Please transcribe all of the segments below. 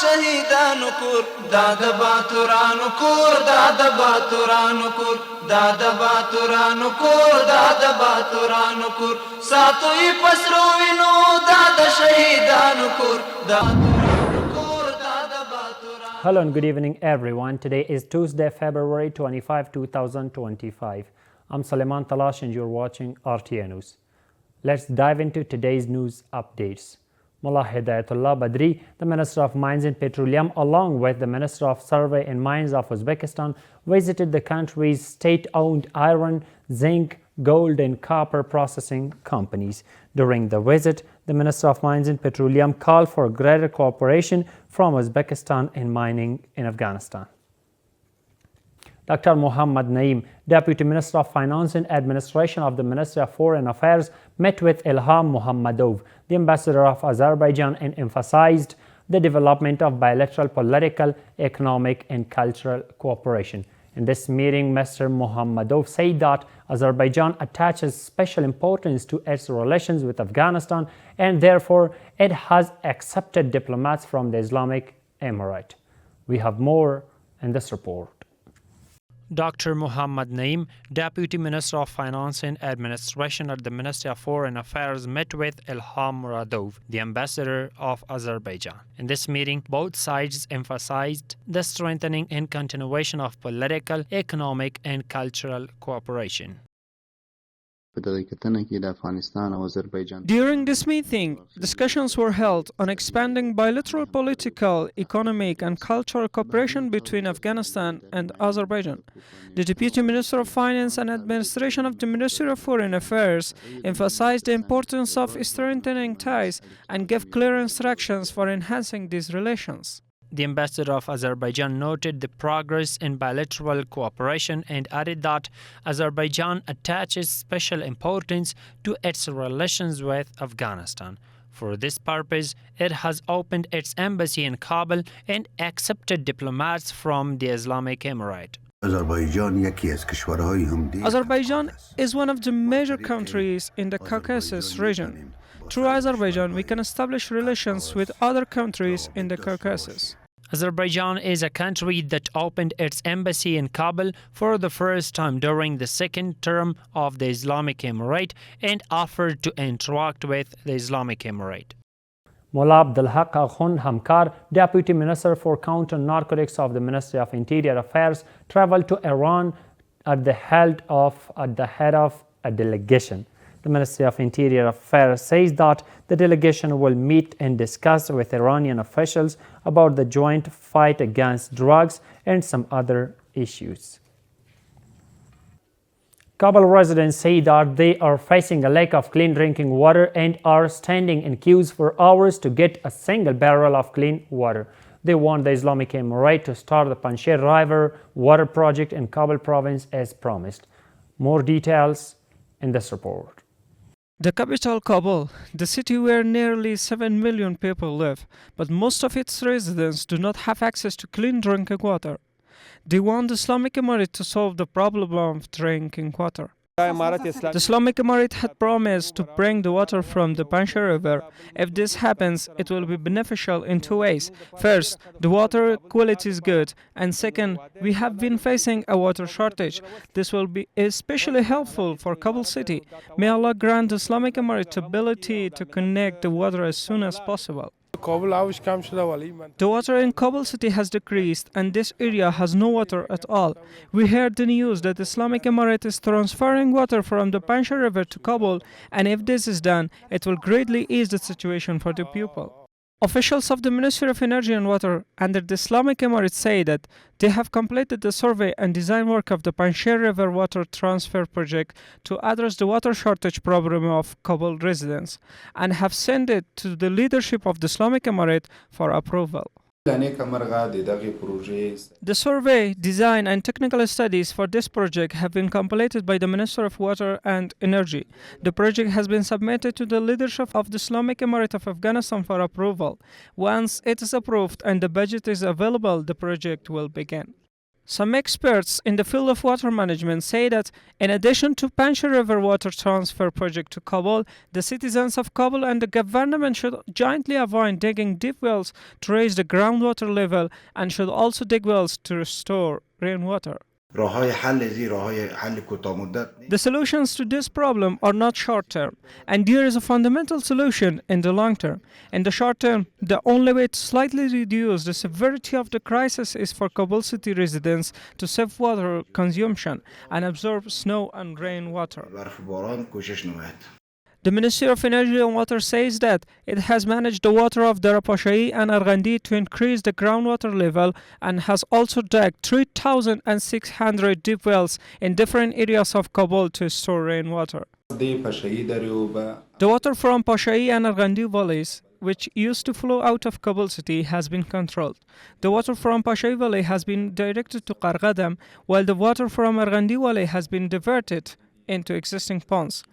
شهیدانو کور دا د باتورانو کور دا د باتورانو کور دا د باتورانو کور دا د باتورانو کور ساتو یې پسرو وینو دا د شهیدانو کور دا Hello and good evening everyone. Today is Tuesday, February 25, 2025. I'm Suleiman Talash and you're watching RTA News. Let's dive into today's news updates. Mullah Hidayatullah Badri, the Minister of Mines and Petroleum, along with the Minister of Survey and Mines of Uzbekistan, visited the country's state-owned iron, zinc, gold and copper processing companies. During the visit, the Minister of Mines and Petroleum called for greater cooperation from Uzbekistan in mining in Afghanistan. Dr. Muhammad Naeem, Deputy Minister of Finance and Administration of the Ministry of Foreign Affairs, met with Ilham Muhammadov, the Ambassador of Azerbaijan, and emphasized the development of bilateral political, economic and cultural cooperation. In this meeting, Mr. Muhammadov said that Azerbaijan attaches special importance to its relations with Afghanistan and therefore it has accepted diplomats from the Islamic Emirate. We have more in this report. Dr. Muhammad Naeem, Deputy Minister of Finance and Administration at the Ministry of Foreign Affairs, met with Ilham Muradov, the Ambassador of Azerbaijan. In this meeting, both sides emphasized the strengthening and continuation of political, economic and cultural cooperation. During this meeting, discussions were held on expanding bilateral political, economic and cultural cooperation between Afghanistan and Azerbaijan. The Deputy Minister of Finance and Administration of the Ministry of Foreign Affairs emphasized the importance of strengthening ties and gave clear instructions for enhancing these relations. The Ambassador of Azerbaijan noted the progress in bilateral cooperation and added that Azerbaijan attaches special importance to its relations with Afghanistan. For this purpose, it has opened its embassy in Kabul and accepted diplomats from the Islamic Emirate. Azerbaijan is one of the major countries in the Caucasus region. Through Azerbaijan, we can establish relations with other countries in the Caucasus. Azerbaijan is a country that opened its embassy in Kabul for the first time during the second term of the Islamic Emirate and offered to interact with the Islamic Emirate. Mullah Abdulhaq Akhund Hamkar, Deputy Minister for Counter-Narcotics of the Ministry of Interior Affairs, traveled to Iran at the head of a delegation. The Ministry of Interior Affairs says that the delegation will meet and discuss with Iranian officials about the joint fight against drugs and some other issues. Kabul residents say that they are facing a lack of clean drinking water and are standing in queues for hours to get a single barrel of clean water. They want the Islamic Emirate to start the Panjshir River water project in Kabul province as promised. More details in this report. The capital, Kabul, the city where nearly 7 million people live, but most of its residents do not have access to clean drinking water. They want the Islamic Emirate to solve the problem of drinking water. The Islamic Emirate had promised to bring the water from the Panjshir River. If this happens, it will be beneficial in two ways. First, the water quality is good, and second, we have been facing a water shortage. This will be especially helpful for Kabul city. May Allah grant the Islamic Emirate ability to connect the water as soon as possible. The water in Kabul city has decreased and this area has no water at all. We heard the news that the Islamic Emirate is transferring water from the Panjshir River to Kabul, and if this is done, it will greatly ease the situation for the people. Officials of the Ministry of Energy and Water under the Islamic Emirate say that they have completed the survey and design work of the Panjshir River water transfer project to address the water shortage problem of Kabul residents and have sent it to the leadership of the Islamic Emirate for approval. The survey, design and technical studies for this project have been completed by the Minister of Water and Energy. The project has been submitted to the leadership of the Islamic Emirate of Afghanistan for approval. Once it is approved and the budget is available, the project will begin. Some experts in the field of water management say that in addition to Panjshir River water transfer project to Kabul, the citizens of Kabul and the government should jointly avoid digging deep wells to raise the groundwater level and should also dig wells to restore rainwater. The solutions to this problem are not short-term, and there is a fundamental solution in the long term. In the short term, the only way to slightly reduce the severity of the crisis is for Kabul city residents to save water consumption and absorb snow and rainwater. The Ministry of Energy and Water says that it has managed the water of Darapashai and Arghandi to increase the groundwater level and has also dug 3,600 deep wells in different areas of Kabul to store rainwater. The water from Pashai and Arghandi valleys, which used to flow out of Kabul city, has been controlled. The water from Pashai Valley has been directed to Qarqadam, while the water from Arghandi Valley has been diverted into existing ponds.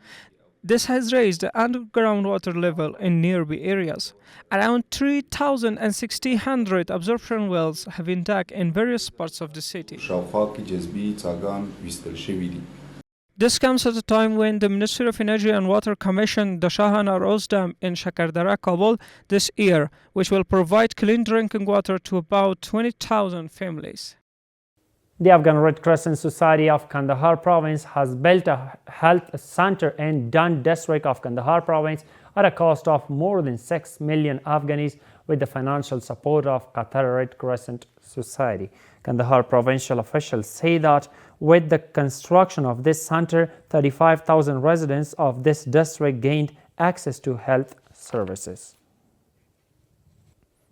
This has raised the underground water level in nearby areas. Around 3,600 absorption wells have been dug in various parts of the city. This comes at a time when the Ministry of Energy and Water commissioned the Shahan Rose Dam in Shakardara, Kabul this year, which will provide clean drinking water to about 20,000 families. The Afghan Red Crescent Society of Kandahar Province has built a health center in Dun district of Kandahar Province at a cost of more than 6 million Afghanis with the financial support of Qatar Red Crescent Society. Kandahar provincial officials say that with the construction of this center, 35,000 residents of this district gained access to health services.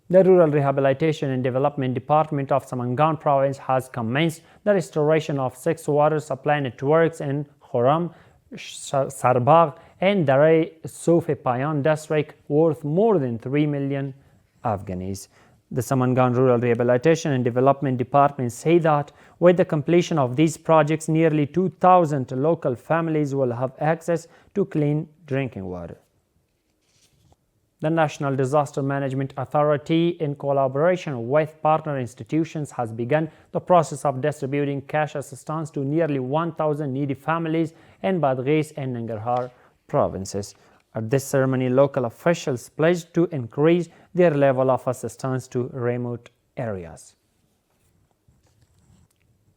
The Rural Rehabilitation and Development Department of Samangan Province has commenced the restoration of 6 water supply networks in Khurram, Sarbagh and Darai Sofe Payan district worth more than 3 million Afghanis. The Samangan Rural Rehabilitation and Development Department say that with the completion of these projects, nearly 2,000 local families will have access to clean drinking water. The National Disaster Management Authority, in collaboration with partner institutions, has begun the process of distributing cash assistance to nearly 1,000 needy families in Badghis and Nangarhar provinces. At this ceremony, local officials pledged to increase their level of assistance to remote areas.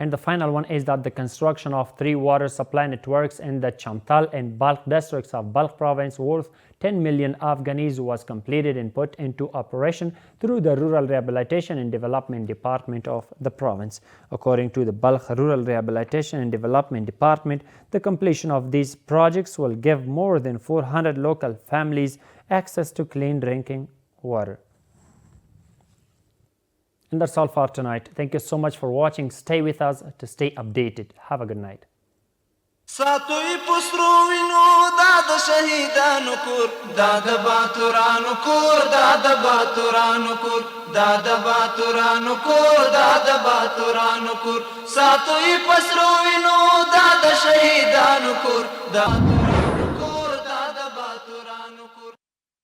And the final one is that the construction of 3 water supply networks in the Chamtal and Balkh districts of Balkh province worth 10 million Afghanis was completed and put into operation through the Rural Rehabilitation and Development Department of the province. According to the Balkh Rural Rehabilitation and Development Department, the completion of these projects will give more than 400 local families access to clean drinking water. And that's all for tonight. Thank you so much for watching. Stay with us to stay updated. Have a good night. ساتوی پسرو وینو دا د شهیدانو کور دا د باتورانو کور دا د باتورانو کور دا د باتورانو کور دا د باتورانو کور ساتوی پسرو وینو دا د شهیدانو کور دا